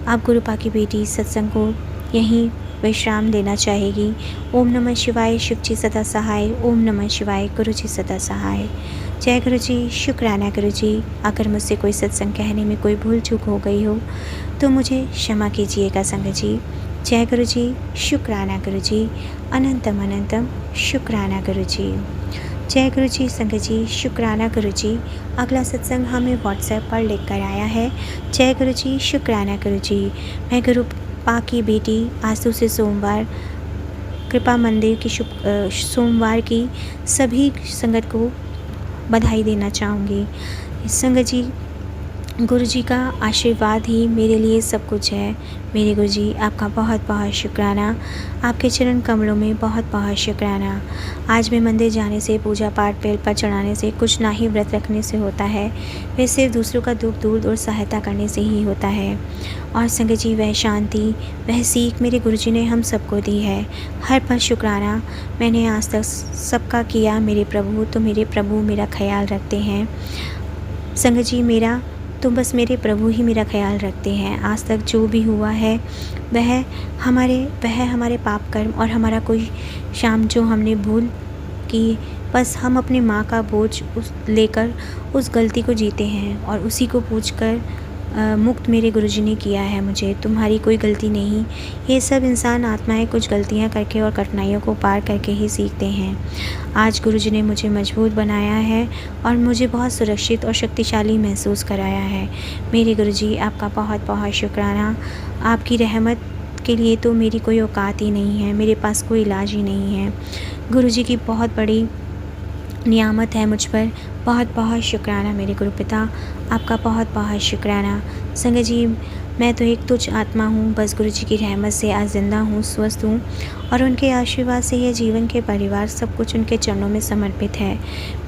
आप गुरुपा की बेटी सत्संग को यहीं विश्राम देना चाहेगी। ओम नमः शिवाय, शिव जी सदा सहाय। ओम नमः शिवाय, गुरु जी सदा सहाय। जय गुरु जी, शुक्राना गुरु जी। अगर मुझसे कोई सत्संग कहने में कोई भूल चूक हो गई हो तो मुझे क्षमा कीजिएगा संगत जी। जय गुरु जी, शुक्राना गुरु जी। अनंतम अनंतम शुक्राना गुरु जी। जय गुरु जी। संगत जी, शुक्राना गुरु जी। अगला सत्संग हमें व्हाट्सएप पर लेकर आया है। जय गुरु जी, शुक्राना गुरु जी। मैं गुरुपा की बेटी आंसू से सोमवार कृपा मंदिर की सोमवार की सभी संगत को बधाई देना चाहूँगी। संगत जी, गुरु जी का आशीर्वाद ही मेरे लिए सब कुछ है। मेरे गुरु जी, आपका बहुत बहुत शुक्राना। आपके चरण कमलों में बहुत बहुत शुक्राना। आज में मंदिर जाने से, पूजा पाठ बेल पर चढ़ाने से, कुछ ना ही व्रत रखने से होता है, वह सिर्फ दूसरों का दुख दूर और सहायता करने से ही होता है। और संगत जी, वह शांति, वह सीख मेरे गुरु जी ने हम सबको दी है। हर पल शुक्राना मैंने आज तक सबका किया मेरे प्रभु, तो मेरे प्रभु मेरा ख्याल रखते हैं। संगत जी, बस मेरे प्रभु ही मेरा ख्याल रखते हैं। आज तक जो भी हुआ है वह हमारे पाप कर्म और हमारा कोई शाम जो हमने भूल की, बस हम अपनी माँ का बोझ लेकर उस गलती को जीते हैं और उसी को पूछ कर मुक्त मेरे गुरुजी ने किया है मुझे, तुम्हारी कोई गलती नहीं। ये सब इंसान आत्माएं कुछ गलतियां करके और कठिनाइयों को पार करके ही सीखते हैं। आज गुरुजी ने मुझे मजबूत बनाया है और मुझे बहुत सुरक्षित और शक्तिशाली महसूस कराया है। मेरे गुरुजी, आपका बहुत बहुत शुक्राना। आपकी रहमत के लिए तो मेरी कोई औकात ही नहीं है, मेरे पास कोई इलाज ही नहीं है। गुरुजी की बहुत बड़ी नियामत है मुझ पर। बहुत बहुत शुक्राना मेरे गुरु पिता, आपका बहुत बहुत शुक्राना। संगत जी, मैं तो एक तुच्छ आत्मा हूँ, बस गुरुजी की रहमत से आज ज़िंदा हूँ, स्वस्थ हूँ और उनके आशीर्वाद से यह जीवन के परिवार सब कुछ उनके चरणों में समर्पित है।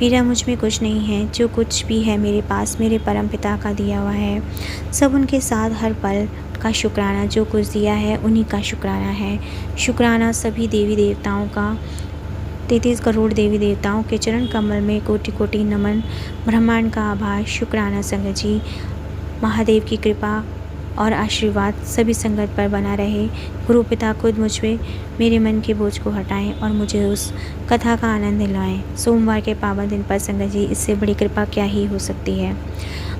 मेरा मुझ में कुछ नहीं है, जो कुछ भी है मेरे पास मेरे परम पिता का दिया हुआ है। सब उनके साथ हर पल का शुक्राना, जो कुछ दिया है उन्हीं का शुक्राना है। शुक्राना सभी देवी देवताओं का, 33 करोड़ देवी देवताओं के चरण कमल में कोटि कोटि नमन, ब्रह्मांड का आभार। शुक्राना संगत जी, महादेव की कृपा और आशीर्वाद सभी संगत पर बना रहे। गुरु पिता खुद मुझ पे मेरे मन के बोझ को हटाएं और मुझे उस कथा का आनंद दिलाएं। सोमवार के पावन दिन पर संगत जी, इससे बड़ी कृपा क्या ही हो सकती है।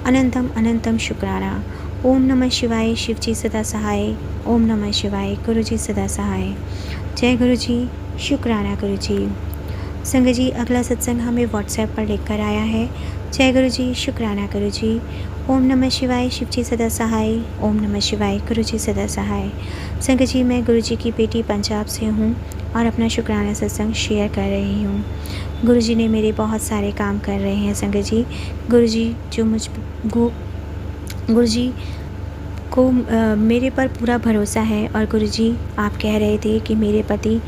अनंतम अनंतम शुक्राना। ओम नमः शिवाय, शिव जी सदा सहाय। ओम नमः शिवाय, गुरु जी सदा सहाय। जय गुरु जी, शुक्राना गुरु जी। संगत जी, अगला सत्संग हमें व्हाट्सएप पर लेकर आया है। जय गुरु जी, शुक्राना गुरु जी। ओम नमः शिवाय, शिव जी सदा सहाय। ओम नमः शिवाय, गुरु जी सदा सहाय। संगत जी, मैं गुरु जी की बेटी पंजाब से हूँ और अपना शुक्राना सत्संग शेयर कर रही हूँ। गुरु जी ने मेरे बहुत सारे काम कर रहे हैं संगत जी। गुरु जी जो गुरु जी को मेरे पर पूरा भरोसा है और गुरु जी आप कह रहे थे कि मेरे पति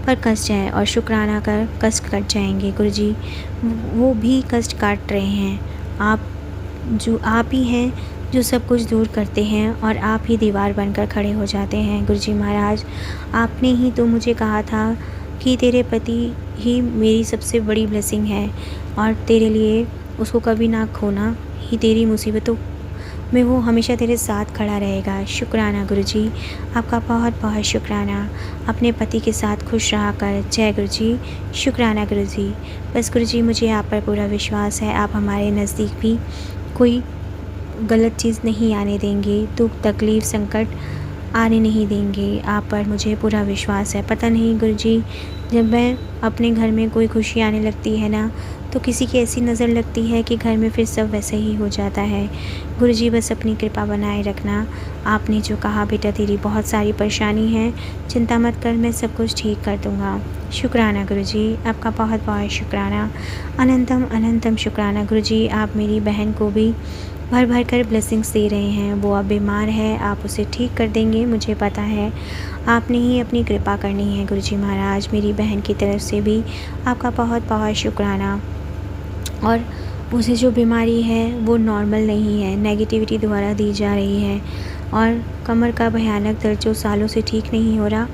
पर कष्ट है और शुक्राना कर कष्ट कट जाएंगे। गुरु जी वो भी कष्ट काट रहे हैं। आप ही हैं जो सब कुछ दूर करते हैं और आप ही दीवार बनकर खड़े हो जाते हैं। गुरु जी महाराज, आपने ही तो मुझे कहा था कि तेरे पति ही मेरी सबसे बड़ी ब्लेसिंग है और तेरे लिए उसको कभी ना खोना ही तेरी मुसीबतों में वो हमेशा तेरे साथ खड़ा रहेगा। शुक्राना गुरु जी, आपका बहुत बहुत शुक्राना। अपने पति के साथ खुश रहा कर। जय गुरु जी, शुक्राना गुरु जी। बस गुरु जी, मुझे आप पर पूरा विश्वास है, आप हमारे नज़दीक भी कोई गलत चीज़ नहीं आने देंगे, दुख तकलीफ़ संकट आने नहीं देंगे। आप पर मुझे पूरा विश्वास है। पता नहीं गुरु जी, जब मैं अपने घर में कोई खुशी आने लगती है ना, तो किसी की ऐसी नज़र लगती है कि घर में फिर सब वैसे ही हो जाता है। गुरु जी बस अपनी कृपा बनाए रखना। आपने जो कहा, बेटा तेरी बहुत सारी परेशानी है, चिंता मत कर, मैं सब कुछ ठीक कर दूँगा। शुक्राना गुरु जी, आपका बहुत बहुत शुक्राना। अनंतम अनंतम शुक्राना गुरु जी। आप मेरी बहन को भी भर भर कर ब्लेसिंग्स दे रहे हैं। वो अब बीमार है, आप उसे ठीक कर देंगे, मुझे पता है। आपने ही अपनी कृपा करनी है गुरु जी महाराज। मेरी बहन की तरफ से भी आपका बहुत बहुत शुक्राना। और उसे जो बीमारी है वो नॉर्मल नहीं है, नेगेटिविटी द्वारा दी जा रही है और कमर का भयानक दर्द जो सालों से ठीक नहीं हो रहा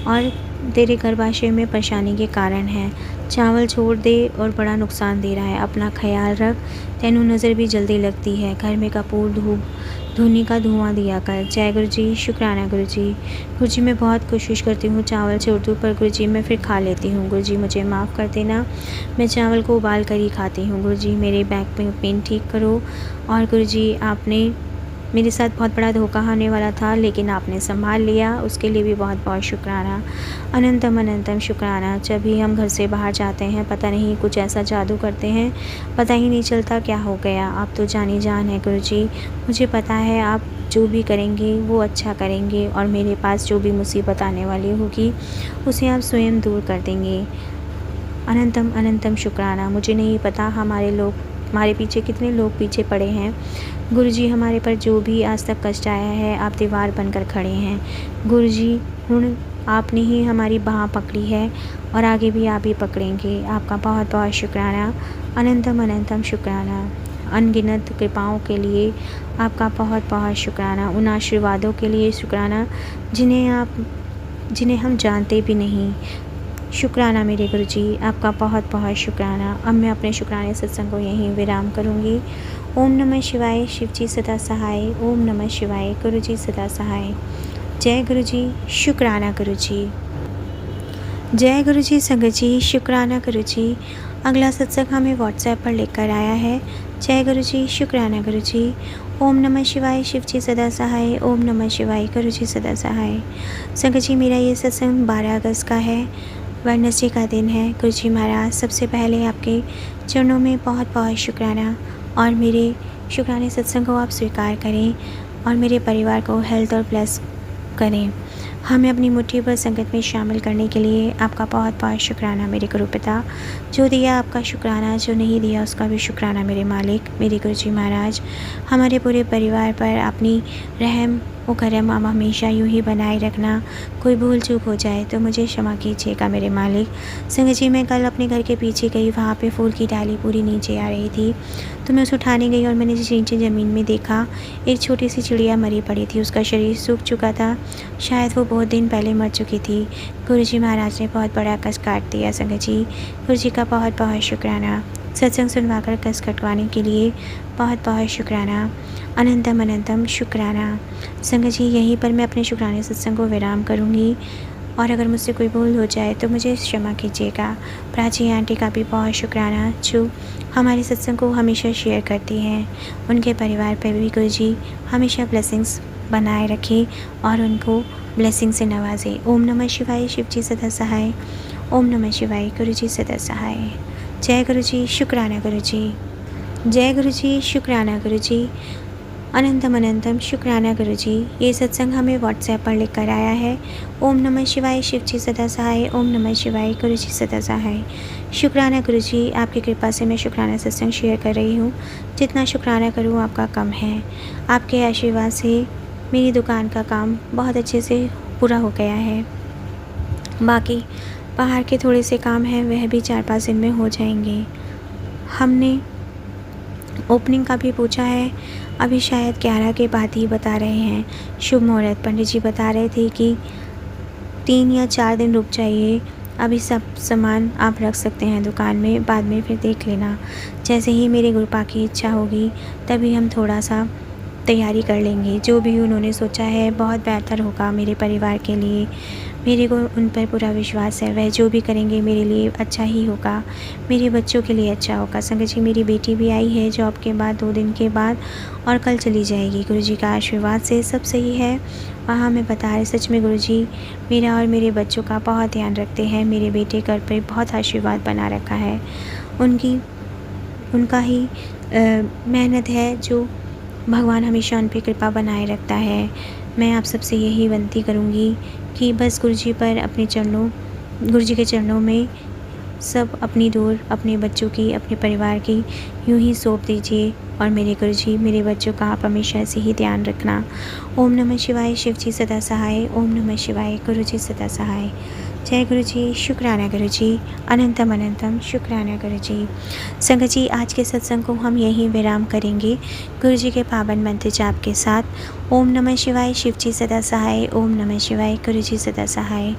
और तेरे गर्भाशय में परेशानी के कारण है। चावल छोड़ दे और बड़ा नुकसान दे रहा है। अपना ख्याल रख, तेनू नज़र भी जल्दी लगती है। घर में कपूर धूनी का धुआं दिया कर। जय गुरु जी, शुक्राना गुरु जी। गुरु जी मैं बहुत कोशिश करती हूँ चावल छोड़ दूँ, पर गुरु जी मैं फिर खा लेती हूँ। गुरु जी मुझे माफ़ कर देना, मैं चावल को उबाल कर ही खाती हूँ। गुरु जी मेरे बैक में पेन ठीक करो। और गुरु जी आपने मेरे साथ बहुत बड़ा धोखा होने वाला था, लेकिन आपने संभाल लिया, उसके लिए भी बहुत बहुत शुक्राना। अनंतम अनंतम शुक्राना। जब भी हम घर से बाहर जाते हैं, पता नहीं कुछ ऐसा जादू करते हैं, पता ही नहीं चलता क्या हो गया। आप तो जानी जान है गुरु जी, मुझे पता है आप जो भी करेंगे वो अच्छा करेंगे और मेरे पास जो भी मुसीबत आने वाली होगी उसे आप स्वयं दूर कर देंगे। अनंतम अनंतम शुक्राना। मुझे नहीं पता हमारे पीछे कितने लोग पीछे पड़े हैं। गुरु जी हमारे पर जो भी आज तक कष्ट आया है, आप दीवार बनकर खड़े हैं। गुरु जी हुण आपने ही हमारी बाह पकड़ी है और आगे भी आप ही पकड़ेंगे। आपका बहुत बहुत शुक्राना। अनंतम अनंतम शुक्राना। अनगिनत कृपाओं के लिए आपका बहुत बहुत शुक्राना। उन आशीर्वादों के लिए शुक्राना जिन्हें हम जानते भी नहीं। शुक्राना मेरे गुरु जी, आपका बहुत बहुत शुक्राना। अब मैं अपने शुक्राने सत्संग को यहीं विराम करूँगी। ओम नमः शिवाय, शिव जी सदा सहाय। ओम नमः शिवाय, गुरु जी सदा सहाय। जय गुरु जी, शुक्राना गुरु जी। जय गुरु जी संगत जी, शुक्राना गुरु जी। अगला सत्संग हमें व्हाट्सएप पर लेकर आया है। जय गुरु जी, शुक्राना गुरु जी। ओम नमः शिवाय, शिव जी सदा सहाय। ओम नमः शिवाय, गुरु जी सदा सहाय। संगत जी, मेरा ये सत्संग 12 अगस्त का है, वेडनेसडे का दिन है। गुरु जी महाराज, सबसे पहले आपके चरणों में बहुत बहुत शुक्राना, और मेरे शुक्राने सत्संग को आप स्वीकार करें और मेरे परिवार को हेल्थ और ब्लेस करें। हमें अपनी मुट्ठी पर संगत में शामिल करने के लिए आपका बहुत बहुत शुक्राना मेरे गुरु पिता। जो दिया आपका शुक्राना, जो नहीं दिया उसका भी शुक्राना मेरे मालिक, मेरे गुरु जी महाराज। हमारे पूरे परिवार पर अपनी रहम व करम आप हमेशा यूँ ही बनाए रखना। कोई भूल चूक हो जाए तो मुझे क्षमा कीजिएगा मेरे मालिक। संगत जी, मैं कल अपने घर के पीछे गई, वहाँ पे फूल की डाली पूरी नीचे आ रही थी, तो मैं उसे उठाने गई और मैंने नीचे ज़मीन में देखा एक छोटी सी चिड़िया मरी पड़ी थी। उसका शरीर सूख चुका था, शायद वो बहुत दिन पहले मर चुकी थी। गुरु जी महाराज ने बहुत बड़ा कष्ट काट दिया। संगत जी, गुरु जी का बहुत बहुत शुक्राना। सत्संग सुनवाकर कष्ट कटवाने के लिए बहुत बहुत शुक्राना, अनंतम अनंतम शुक्राना। संगत जी, यहीं पर मैं अपने शुक्राने सत्संग को विराम करूँगी, और अगर मुझसे कोई भूल हो जाए तो मुझे क्षमा कीजिएगा। प्राची आंटी का भी बहुत शुक्राना, जो हमारे सत्संग को हमेशा शेयर करती हैं। उनके परिवार पर भी गुरु जी हमेशा ब्लेसिंग्स बनाए रखें और उनको ब्लेसिंग से नवाजें। ओम नमः शिवाय, शिव जी सदा सहाय। ओम नमः शिवाय, गुरु जी सदा सहाय। जय गुरु जी, शुक्राना गुरु जी। जय गुरु जी, शुक्राना गुरु जी। अनंतम अनंतम शुक्राना गुरु जी। ये सत्संग हमें व्हाट्सएप पर लिख कर आया है। ओम नमः शिवाय, शिव जी सदा सहाय। ओम नमः शिवाय, गुरु जी सदा सहाय। शुक्राना गुरु जी, आपकी कृपा से मैं शुक्राना सत्संग शेयर कर रही हूँ। जितना शुक्राना करूँ आपका कम है। आपके आशीर्वाद से मेरी दुकान का काम बहुत अच्छे से पूरा हो गया है। बाकी बाहर के थोड़े से काम हैं, वह भी 4-5 दिन में हो जाएंगे। हमने ओपनिंग का भी पूछा है, अभी शायद 11 के बाद ही बता रहे हैं शुभ मुहूर्त। पंडित जी बता रहे थे कि 3 या 4 दिन रुक जाइए, अभी सब सामान आप रख सकते हैं दुकान में, बाद में फिर देख लेना। जैसे ही मेरे गुरुपा की इच्छा होगी तभी हम थोड़ा सा तैयारी कर लेंगे। जो भी उन्होंने सोचा है बहुत बेहतर होगा मेरे परिवार के लिए। मेरे को उन पर पूरा विश्वास है, वह जो भी करेंगे मेरे लिए अच्छा ही होगा, मेरे बच्चों के लिए अच्छा होगा। संगत जी, मेरी बेटी भी आई है जॉब के बाद 2 दिन के बाद, और कल चली जाएगी। गुरु जी का आशीर्वाद से सब सही है। वहाँ मैं बता रही, सच में गुरु जी मेरा और मेरे बच्चों का बहुत ध्यान रखते हैं। मेरे बेटे घर पर बहुत आशीर्वाद बना रखा है। उनका ही मेहनत है जो भगवान हमेशा उन पर कृपा बनाए रखता है। मैं आप सबसे यही विनती करूँगी कि बस गुरु जी के चरणों में सब अपनी डोर अपने बच्चों की, अपने परिवार की यूँ ही सौंप दीजिए। और मेरे गुरु जी, मेरे बच्चों का आप हमेशा ऐसे ही ध्यान रखना। ओम नमः शिवाय, शिव जी सदा सहाय। ओम नमः शिवाय, गुरु जी सदा सहाय। जय गुरु जी, शुक्राना गुरु जी। अनंतम अनंतम शुक्राना गुरु जी। संगत जी, आज के सत्संग को हम यहीं विराम करेंगे गुरु जी के पावन मंत्र जाप के साथ। ओम नमः शिवाय, शिव जी सदा सहाय। ओम नमः शिवाय, गुरु जी सदा सहाय।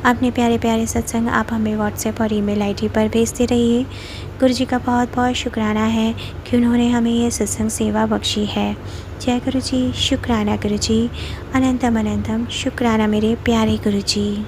अपने प्यारे प्यारे सत्संग आप हमें व्हाट्सएप और ईमेल आईडी पर भेजते रहिए। गुरु जी का बहुत बहुत शुक्राना है कि उन्होंने हमें ये सत्संग सेवा बख्शी है। जय गुरु जी, शुक्राना गुरु जी। अनंतम अनंतम शुक्राना मेरे प्यारे गुरु जी।